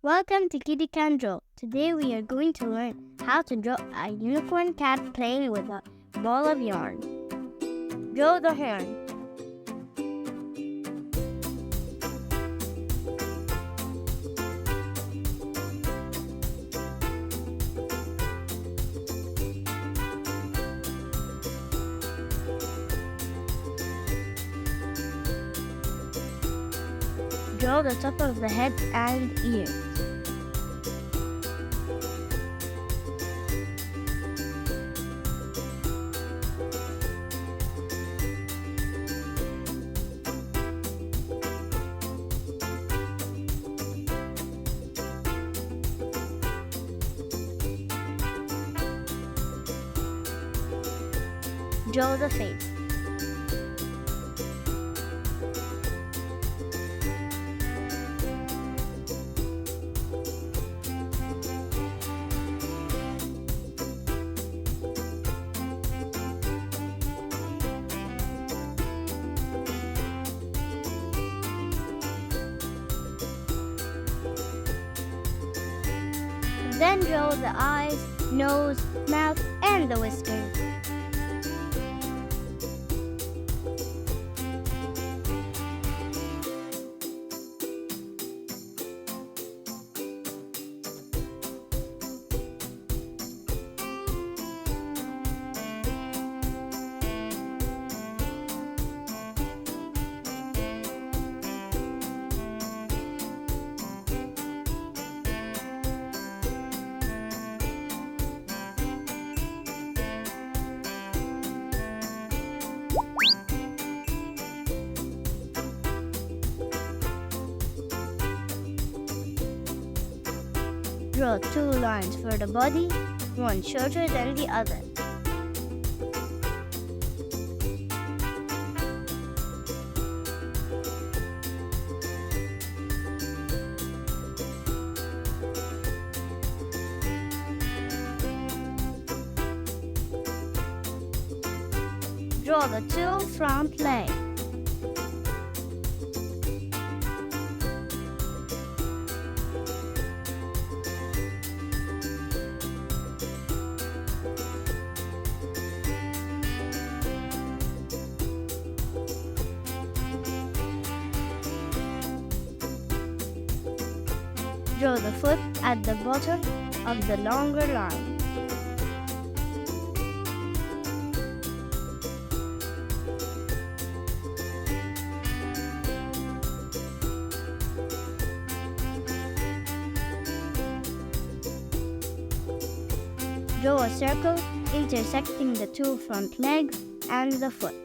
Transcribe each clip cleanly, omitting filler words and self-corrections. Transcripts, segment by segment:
Welcome to Kiddy Can Draw. Today we are going to learn how to draw a unicorn cat playing with a ball of yarn. Draw the horn. Draw the top of the head and ears. Draw the face. Then draw the eyes, nose, mouth, and the whiskers. Draw two lines for the body, one shorter than the other. Draw the two front legs. Draw the foot at the bottom of the longer line. Draw a circle intersecting the two front legs and the foot.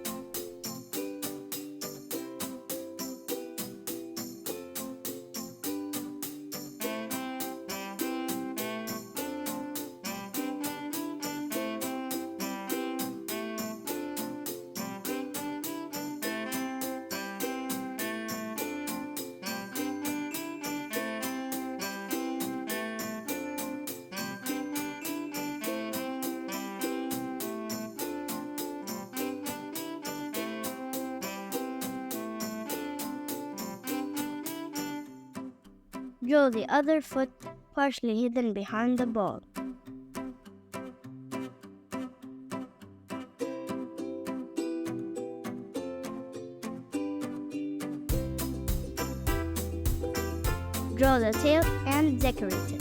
Draw the other foot partially hidden behind the ball. Draw the tail and decorate it.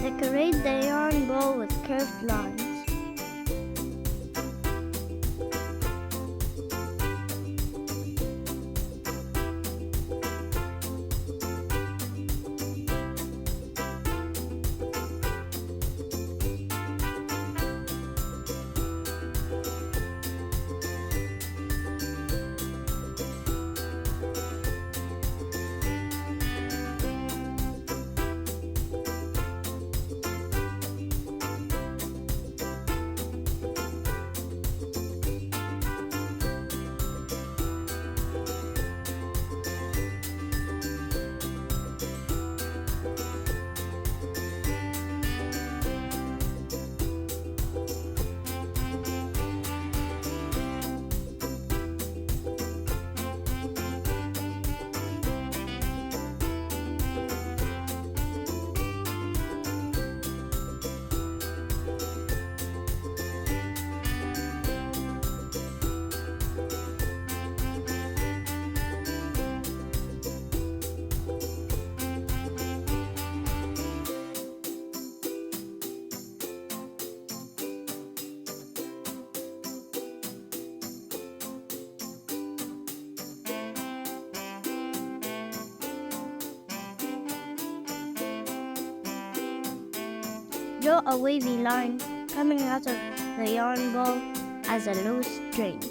Decorate the yarn ball with curved lines. Draw a wavy line coming out of the yarn ball as a loose string.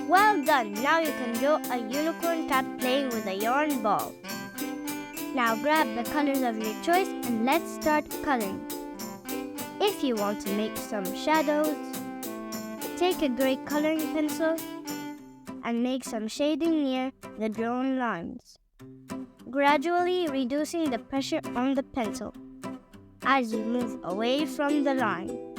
Well done! Now you can draw a unicorn cat playing with a yarn ball. Now grab the colors of your choice and let's start coloring. If you want to make some shadows, take a gray coloring pencil and make some shading near the drawn lines, gradually reducing the pressure on the pencil as you move away from the line.